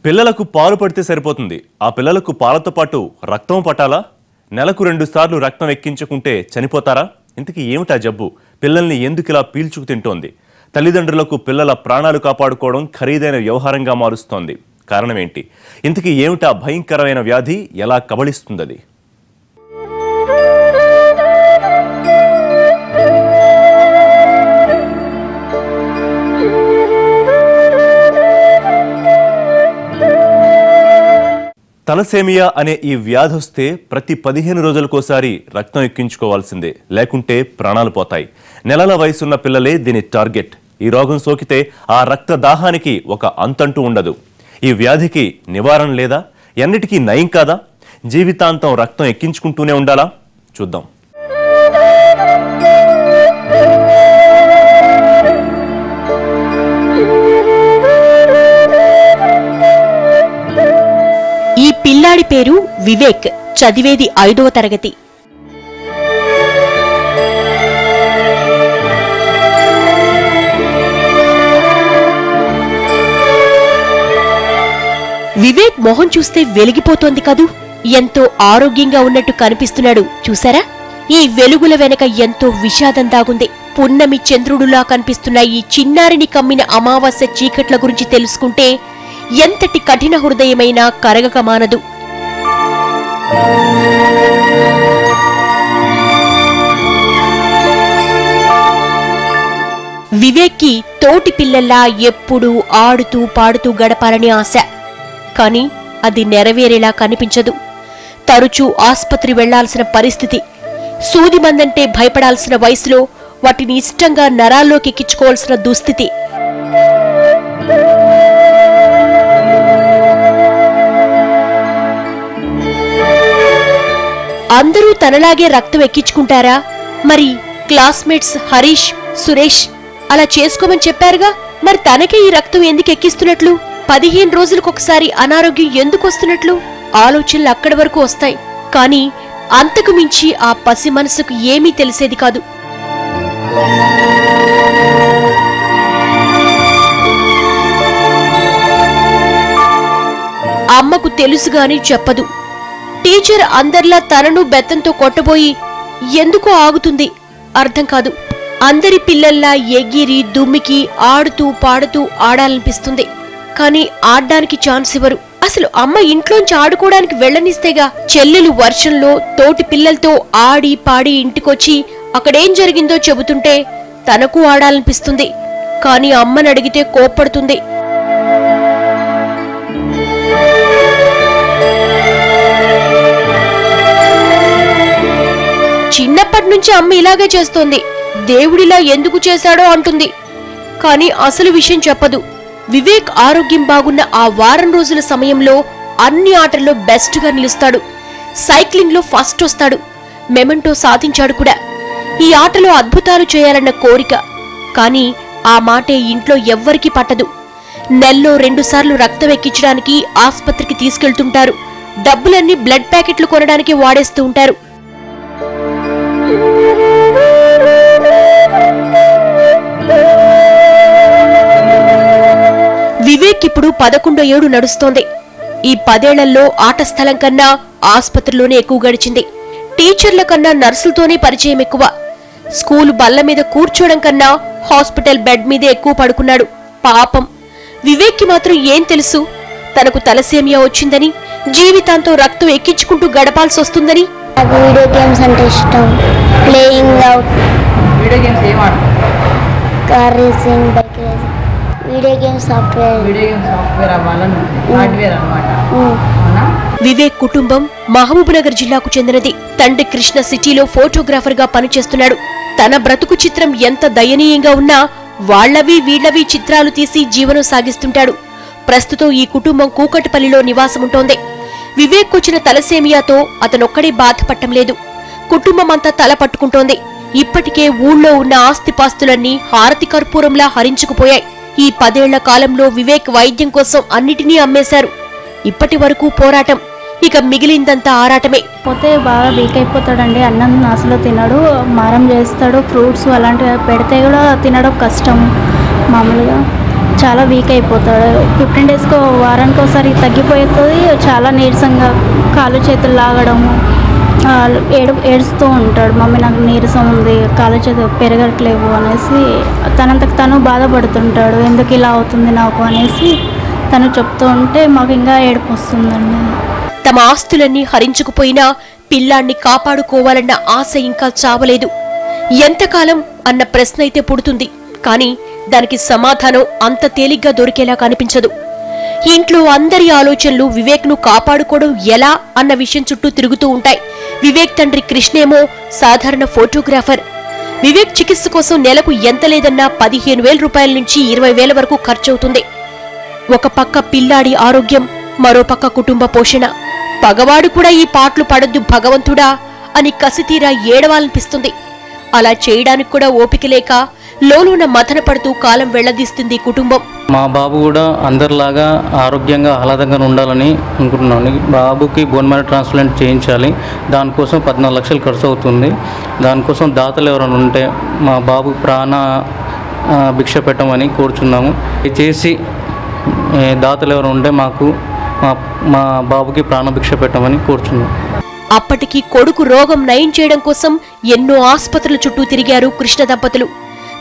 పిల్లలకు పాలు పడితే సరిపోతుంది. ఆ పిల్లలకు పాలతో పాటు రక్తం పట్టాలా? నెలకు 2 సార్లు రక్తం ఎక్కించుకుంటే చనిపోతారా? ఇంతకీ ఏమిటా జబ్బు? పిల్లల్ని ఎందుకు ఇలా పీల్చుకు తింటోంది? తల్లిదండ్రులకు పిల్లల ప్రాణాలు కాపాడుకోవడం ఖరీదైన వ్యవహారంగా మారుస్తోంది. కారణం ఏంటి? ఇంతకీ ఏమిటా భయంకరమైన వ్యాధి? ఎలా కబళిస్తుంది? తలసేమియా అనే ఈ వ్యాధి వస్తే ప్రతి 15 రోజులకోసారి రక్తం ఎక్కించుకోవాల్సిందే, లేకుంటే ప్రాణాలు పోతాయి. నెలల వయసున్న పిల్లలే దీని టార్గెట్. ఈ రోగం సోకితే ఆ రక్త దాహానికి ఒక అంతంటూ ఉండదు. ఈ వ్యాధికి నివారణ లేదా? ఎన్నిటికీ నయం కాదా? జీవితాంతం రక్తం ఎక్కించుకుంటూనే ఉండాలా? చూద్దాం. ఈ పిల్లాడి పేరు వివేక్. చదివేది 5వ తరగతి. వివేక్ మొహం చూస్తే వెలిగిపోతోంది కదూ. ఎంతో ఆరోగ్యంగా ఉన్నట్టు కనిపిస్తున్నాడు. చూసారా? ఈ వెలుగుల వెనక ఎంతో విషాదం దాగుంది. పున్నమి చంద్రుడులా కనిపిస్తున్న ఈ చిన్నారిని కమ్మిన అమావాస్య చీకట్ల గురించి తెలుసుకుంటే ఎంతటి కఠిన హృదయమైనా కరగక మానదు. వివేక్కి తోటి పిల్లల్లా ఎప్పుడూ ఆడుతూ పాడుతూ గడపాలని ఆశ. కాని అది నెరవేరేలా కనిపించదు. తరచూ ఆస్పత్రి వెళ్లాల్సిన పరిస్థితి. సూది మందంటే భయపడాల్సిన వయసులో వాటిని ఇష్టంగా నరాల్లోకి ఎక్కించుకోవాల్సిన దుస్థితి. అందరూ తనలాగే రక్తం ఎక్కించుకుంటారా? మరి క్లాస్మేట్స్ హరీష్, సురేష్ అలా చేసుకోమని చెప్పారుగా. మరి తనకే ఈ రక్తం ఎందుకు ఎక్కిస్తున్నట్లు? 15 రోజులకొకసారి అనారోగ్యం ఎందుకు వస్తున్నట్లు? ఆలోచనలు అక్కడి వరకు వస్తాయి. కానీ అంతకు మించి ఆ పసి మనసుకు ఏమీ తెలిసేది కాదు. అమ్మకు తెలుసుగాని చెప్పదు. టీచర్ అందర్లా తనను బెత్తంతో కొట్టబోయి ఎందుకో ఆగుతుంది. అర్థం కాదు. అందరి పిల్లల్లా ఎగిరి దుమ్మికి ఆడుతూ పాడుతూ ఆడాలనిపిస్తుంది. కానీ ఆడ్డానికి ఛాన్స్ ఇవ్వరు. అసలు అమ్మ ఇంట్లోంచి ఆడుకోవడానికి వెళ్లనిస్తేగా. చెల్లెలు వర్షంలో తోటి పిల్లలతో ఆడి పాడి ఇంటికొచ్చి అక్కడేం జరిగిందో చెబుతుంటే తనకు ఆడాలనిపిస్తుంది. కానీ అమ్మని అడిగితే కోప్పడుతుంది. చిన్నప్పటి నుంచి అమ్మ ఇలాగే చేస్తోంది. దేవుడిలా ఎందుకు చేశాడో అంటుంది. కానీ అసలు విషయం చెప్పదు. వివేక్ ఆరోగ్యం బాగున్న ఆ వారం రోజుల సమయంలో అన్ని ఆటల్లో బెస్ట్ గా నిలుస్తాడు. సైక్లింగ్ లో ఫస్ట్ వస్తాడు. మెమెంటో సాధించాడు కూడా. ఈ ఆటలో అద్భుతాలు చేయాలన్న కోరిక. కానీ ఆ మాటే ఇంట్లో ఎవ్వరికీ పట్టదు. నెల్లో 2 సార్లు రక్తం ఎక్కించడానికి ఆస్పత్రికి తీసుకెళ్తుంటారు. డబ్బులన్నీ బ్లడ్ ప్యాకెట్లు కొనడానికి వాడేస్తూ ఉంటారు. వివేక్ ఇప్పుడు 11వ ఏడు నడుస్తోంది. ఈ 10 ఏళ్లలో ఆట స్థలం కన్నా ఆస్పత్రిలోనే ఎక్కువ గడిచింది. టీచర్ల కన్నా నర్సులతోనే పరిచయం ఎక్కువ. స్కూలు బల్ల మీద కూర్చోవడం కన్నా హాస్పిటల్ బెడ్ మీదే ఎక్కువ పడుకున్నాడు. పాపం వివేక్ కి మాత్రం ఏం తెలుసు? తనకు తలసేమియా వచ్చిందని, జీవితాంతో రక్తం ఎక్కించుకుంటూ గడపాల్సి వస్తుందని. వీడియో గేమ్స్ అంటే ఇష్టం. Playing out. వీడియో గేమ్స్ ఏం ఆడతారు? Car racing, bike racing. Video games software అవ్వాలని హార్డ్వేర్ అన్నమాట. వివేక్ కుటుంబం మహబూబ్నగర్ జిల్లాకు చెందినది. తండ్రి కృష్ణ సిటీలో ఫోటోగ్రాఫర్ గా పనిచేస్తున్నాడు. తన బ్రతుకు చిత్రం ఎంత దయనీయంగా ఉన్నా వాళ్లవి వీళ్లవి చిత్రాలు తీసి జీవనం సాగిస్తుంటాడు. ప్రస్తుతం ఈ కుటుంబం కూకట్పల్లిలో నివాసముంటోంది. వివేక్ వచ్చిన తలసేమియాతో అతనొక్కడే బాధపడటం లేదు. కుటుంబమంతా తల పట్టుకుంటోంది. ఇప్పటికే ఊళ్ళో ఉన్న ఆస్తిపాస్తులన్నీ హారతి కర్పూరంలా హరించుకుపోయాయి. ఈ 10 ఏళ్ల కాలంలో వివేక్ వైద్యం కోసం అన్నిటినీ అమ్మేశారు. ఇప్పటి వరకు పోరాటం. ఇక మిగిలిందంతా ఆరాటమే. పోతే బాగా వీక్ అయిపోతాడండి. అన్నం అసలు తినడు, మారం చేస్తాడు. ఫ్రూట్స్ అలాంటివి పెడితే కూడా తినడం కష్టం. మామూలుగా చాలా వీక్ అయిపోతాడు. 15 డేస్కో వారానికి ఒకసారి తగ్గిపోతుంది. చాలా నీరసంగా కాళ్ళు చేతులు లాగడము, ఏడుస్తూ ఉంటాడు. మమ్మీ నాకు నీరసం ఉంది, కాళ్ళు చేతులు పెరగట్లేవు అనేసి తనంతకు తను బాధపడుతుంటాడు. ఎందుకు ఇలా అవుతుంది నాకు అనేసి తను చెప్తూ ఉంటే మాకు ఇంకా ఏడుపు వస్తుందండి. తమ ఆస్తులన్నీ హరించుకుపోయినా పిల్లాన్ని కాపాడుకోవాలన్న ఆశ ఇంకా చావలేదు. ఎంతకాలం అన్న ప్రశ్న అయితే పుడుతుంది, కానీ దానికి సమాధానం అంత తేలిగ్గా దొరికేలా కనిపించదు. ఇంట్లో అందరి ఆలోచనలు వివేక్ను కాపాడుకోవడం ఎలా అన్న విషయం చుట్టూ తిరుగుతూ ఉంటాయి. వివేక్ తండ్రి కృష్ణేమో సాధారణ ఫోటోగ్రాఫర్. వివేక్ చికిత్స కోసం నెలకు ఎంత లేదన్నా 15,000 రూపాయల నుంచి 20,000 వరకు ఖర్చవుతుంది. ఒక పక్క పిల్లాడి ఆరోగ్యం, మరో పక్క కుటుంబ పోషణ. పగవాడు కూడా ఈ పాటలు పడొద్దు భగవంతుడా అని కసితీరా ఏడవాలనిపిస్తుంది. అలా చేయడానికి కూడా ఓపిక లేక లోలోన మథన పడుతూ కాలం వెళ్లదీస్తుంది కుటుంబం. మా బాబు కూడా అందరిలాగా ఆరోగ్యంగా ఆహ్లాదంగా ఉండాలని అనుకుంటున్నాను. బాబుకి బోన్ మ్యారో ట్రాన్స్ప్లాంట్ చేయించాలి. దానికోసం 14 లక్షలు ఖర్చు అవుతుంది. దానికోసం దాతలు ఎవరైనా ఉంటే మా బాబు ప్రాణ భిక్ష పెట్టమని కోరుచున్నాము. చేసి దాతలు ఎవరైనా ఉంటే మాకు మా బాబుకి ప్రాణభిక్ష పెట్టమని కోరుచున్నాం. అప్పటికి కొడుకు రోగం నయం చేయడం కోసం ఎన్నో ఆస్పత్రుల చుట్టూ తిరిగారు కృష్ణ దంపతులు.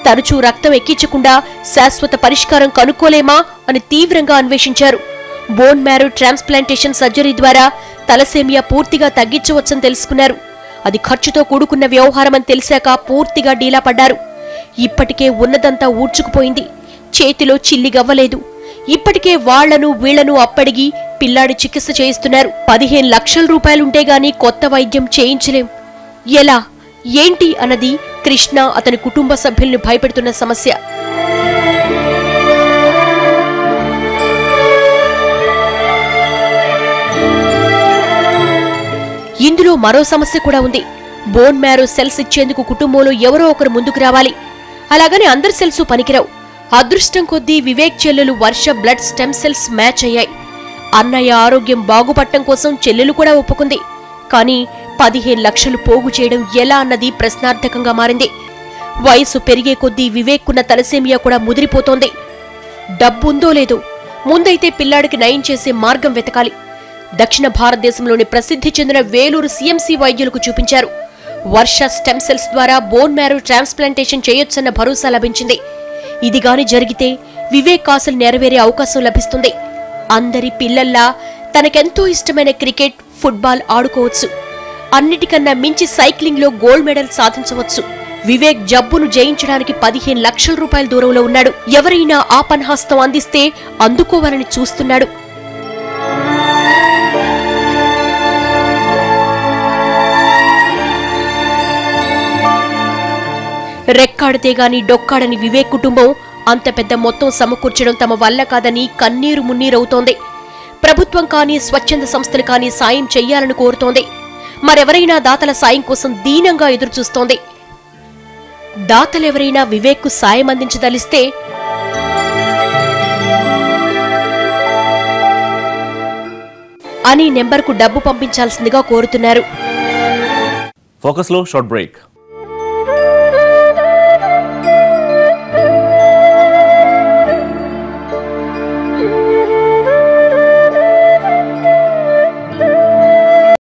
తరచూ రక్తం ఎక్కించకుండా శాశ్వత పరిష్కారం కనుక్కోలేమా అని తీవ్రంగా అన్వేషించారు. బోన్ మ్యారో ట్రాన్స్ప్లాంటేషన్ సర్జరీ ద్వారా తలసేమియా పూర్తిగా తగ్గించవచ్చని తెలుసుకున్నారు. అది ఖర్చుతో కూడుకున్న వ్యవహారమని తెలిసాక పూర్తిగా డీలా పడ్డారు. ఇప్పటికే ఉన్నదంతా ఊడ్చుకుపోయింది, చేతిలో చిల్లిగవ్వలేదు. ఇప్పటికే వాళ్లను వీళ్లను అప్పడిగి పిల్లాడి చికిత్స చేయిస్తున్నారు. 15 లక్షల రూపాయలుంటే గాని కొత్త వైద్యం చేయించలేం. ఎలా, ఏంటి అన్నది కృష్ణ అతని కుటుంబ సభ్యుల్ని భయపెడుతున్న సమస్య. ఇందులో మరో సమస్య కూడా ఉంది. బోన్ మ్యారో సెల్స్ ఇచ్చేందుకు కుటుంబంలో ఎవరో ఒకరు ముందుకు రావాలి. అలాగని అందరి సెల్స్ పనికిరావు. అదృష్టం కొద్దీ వివేక్ చెల్లెలు వర్ష బ్లడ్ స్టెమ్ సెల్స్ మ్యాచ్ అయ్యాయి. అన్నయ్య ఆరోగ్యం బాగుపడటం కోసం చెల్లెలు కూడా ఒప్పుకుంది. కానీ 15 లక్షలు పోగు చేయడం ఎలా అన్నది ప్రశ్నార్థకంగా మారింది. వయసు పెరిగే కొద్దీ వివేక్కున్న తలసేమియా కూడా ముదిరిపోతోంది. డబ్బుందో లేదో, ముందైతే పిల్లాడికి నయం చేసే మార్గం వెతకాలి. దక్షిణ భారతదేశంలోని ప్రసిద్ధి చెందిన వేలూరు సిఎంసి వైద్యులకు చూపించారు. వర్ష స్టెమ్ సెల్స్ ద్వారా బోన్ మ్యారో ట్రాన్స్ప్లాంటేషన్ చేయొచ్చన్న భరోసా లభించింది. ఇది గాని జరిగితే వివేక్ ఆశలు నెరవేరే అవకాశం లభిస్తుంది. అందరి పిల్లల్లా తనకెంతో ఇష్టమైన క్రికెట్, ఫుట్బాల్ ఆడుకోవచ్చు. అన్నిటికన్నా మించి సైక్లింగ్ లో గోల్డ్ మెడల్ సాధించవచ్చు. వివేక్ జబ్బును జయించడానికి 15 లక్షల రూపాయల దూరంలో ఉన్నాడు. ఎవరైనా ఆపన్హస్తం అందిస్తే అందుకోవాలని చూస్తున్నాడు. రెక్కాడితే గాని డొక్కాడని వివేక్ కుటుంబం అంత పెద్ద మొత్తం సమకూర్చడం తమ వల్ల కాదని కన్నీరు మున్నీరవుతోంది. ప్రభుత్వం కానీ స్వచ్ఛంద సంస్థలు కానీ సాయం చెయ్యాలని కోరుతోంది. మరెవరైనా దాతల సాయం కోసం దీనంగా ఎదురుచూస్తోంది. దాతలెవరైనా వివేక్కు సాయం అందించదలిస్తే అని నెంబర్కు డబ్బు పంపించాల్సిందిగా కోరుతున్నారు. ఫోకస్లో షార్ట్ బ్రేక్.